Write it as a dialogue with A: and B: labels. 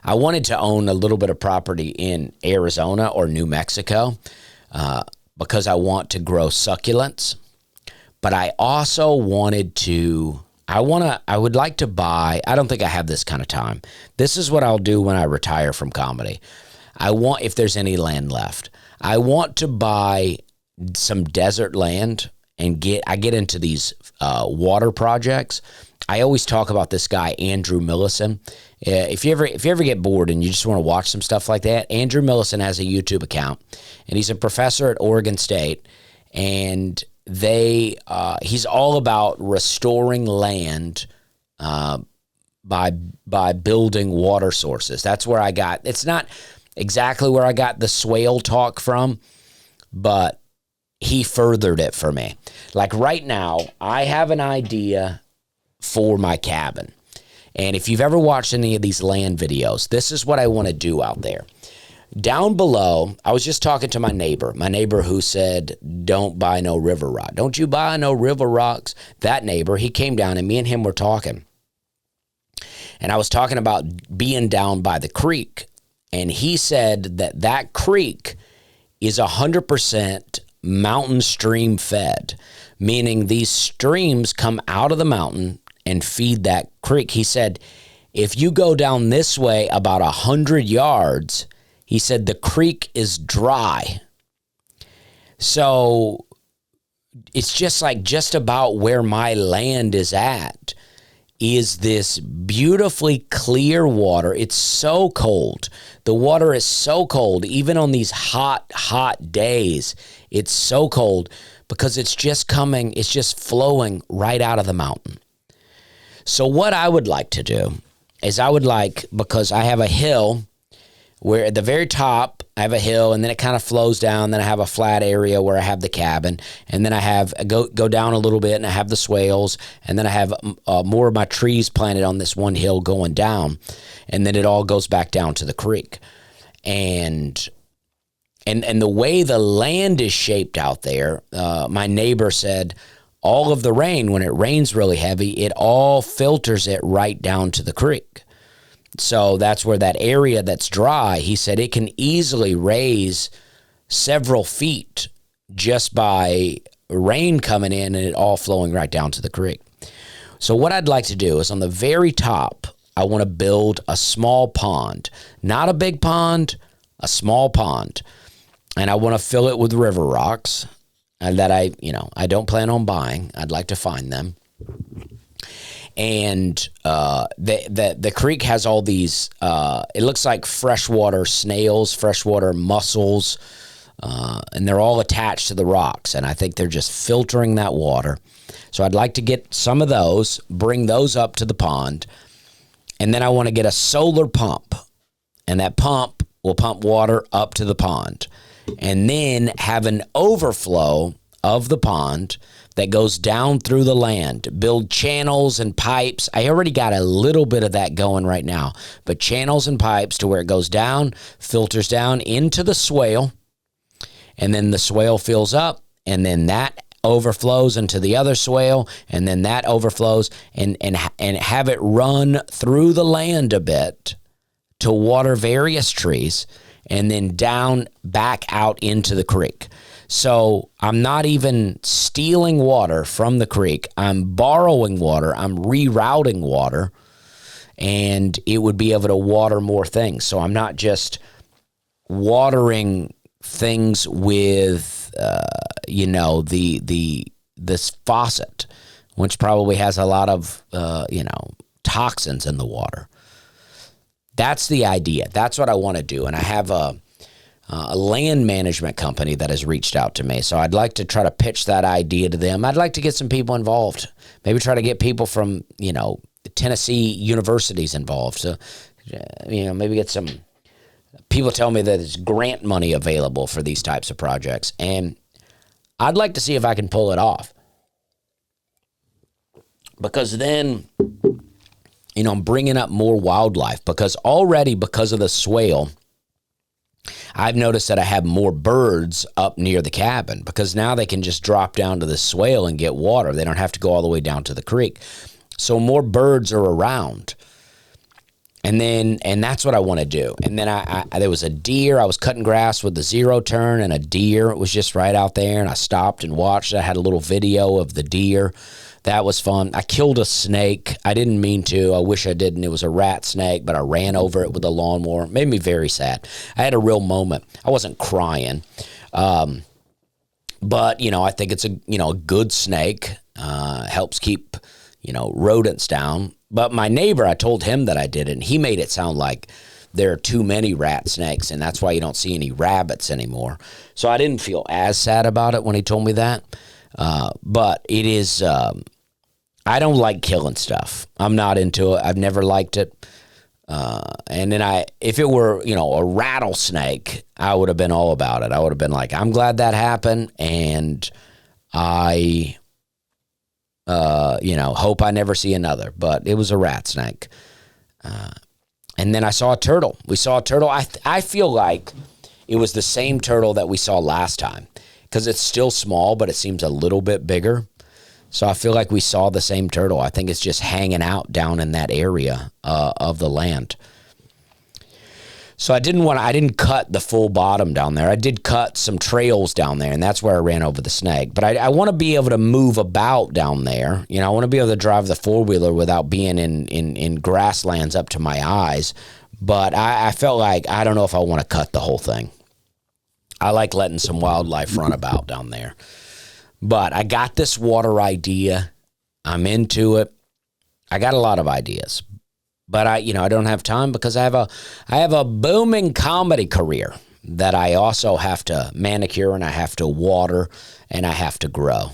A: I wanted to own a little bit of property in Arizona or New Mexico because I want to grow succulents. But I also wanted to, I would like to buy, I don't think I have this kind of time. This is what I'll do when I retire from comedy. If there's any land left, I want to buy some desert land and I get into these water projects. I always talk about this guy, Andrew Millison. If you ever get bored and you just want to watch some stuff like that, Andrew Millison has a YouTube account, and he's a professor at Oregon State, and he's all about restoring land by building water sources. That's where I got. It's not exactly where I got the swale talk from, but he furthered it for me. Like right now, I have an idea for my cabin. And if you've ever watched any of these land videos, this is what I want to do out there. Down below, I was just talking to my neighbor who said, don't buy no river rock. Don't you buy no river rocks. That neighbor, he came down and me and him were talking. And I was talking about being down by the creek. And he said that creek is 100% mountain stream fed, meaning these streams come out of the mountain and feed that creek. He said, if you go down this way about 100 yards, he said the creek is dry. So it's just about where my land is at is this beautifully clear water. It's so cold. The water is so cold. Even on these hot days, it's so cold because it's just flowing right out of the mountain. So what I would like to do is because I have a hill where at the very top I have a hill and then it kind of flows down. Then I have a flat area where I have the cabin, and then I have go down a little bit and I have the swales, and then I have more of my trees planted on this one hill going down, and then it all goes back down to the creek. And the way the land is shaped out there, my neighbor said, all of the rain, when it rains really heavy, it all filters it right down to the creek. So that's where that area that's dry, he said it can easily raise several feet just by rain coming in and it all flowing right down to the creek. So what I'd like to do is on the very top, I want to build a small pond, not a big pond, a small pond. And I want to fill it with river rocks that I don't plan on buying. I'd like to find them. And the creek has all these, it looks like freshwater snails, freshwater mussels, and they're all attached to the rocks. And I think they're just filtering that water. So I'd like to get some of those, bring those up to the pond. And then I want to get a solar pump. And that pump will pump water up to the pond. And then have an overflow of the pond that goes down through the land, build channels and pipes. I already got a little bit of that going right now, but channels and pipes to where it goes down, filters down into the swale, and then the swale fills up, and then that overflows into the other swale, and then that overflows, and have it run through the land a bit to water various trees, and then down back out into the creek. So I'm not even stealing water from the creek. I'm borrowing water. I'm rerouting water, and it would be able to water more things. So I'm not just watering things with, this faucet, which probably has a lot of, toxins in the water. That's the idea. That's what I want to do. And I have a land management company that has reached out to me. So I'd like to try to pitch that idea to them. I'd like to get some people involved. Maybe try to get people from, Tennessee universities involved. So, maybe get some people tell me that there's grant money available for these types of projects. And I'd like to see if I can pull it off. Because then, I'm bringing up more wildlife. Because of the swale, I've noticed that I have more birds up near the cabin because now they can just drop down to the swale and get water. They don't have to go all the way down to the creek. So more birds are around. And that's what I want to do. And then there was a deer. I was cutting grass with the 0 turn, and a deer was just right out there, and I stopped and watched. I had a little video of the deer. That was fun. I killed a snake. I didn't mean to. I wish I didn't. It was a rat snake, but I ran over it with a lawnmower. It made me very sad. I had a real moment. I wasn't crying. But, I think it's a good snake. Helps keep, rodents down. But my neighbor, I told him that I did it, and he made it sound like there are too many rat snakes, and that's why you don't see any rabbits anymore. So I didn't feel as sad about it when he told me that. But it is, I don't like killing stuff. I'm not into it. I've never liked it. And then if it were, a rattlesnake, I would have been all about it. I would have been like, I'm glad that happened, and I hope I never see another. But it was a rat snake. And then I saw a turtle. We saw a turtle. I feel like it was the same turtle that we saw last time, because it's still small, but it seems a little bit bigger. So I feel like we saw the same turtle. I think it's just hanging out down in that area of the land. So I didn't cut the full bottom down there. I did cut some trails down there, and that's where I ran over the snake. But I want to be able to move about down there. I want to be able to drive the four-wheeler without being in grasslands up to my eyes. But I felt like, I don't know if I want to cut the whole thing. I like letting some wildlife run about down there. But I got this water idea. I'm into it. I got a lot of ideas. But I don't have time because I have a booming comedy career that I also have to manicure, and I have to water, and I have to grow.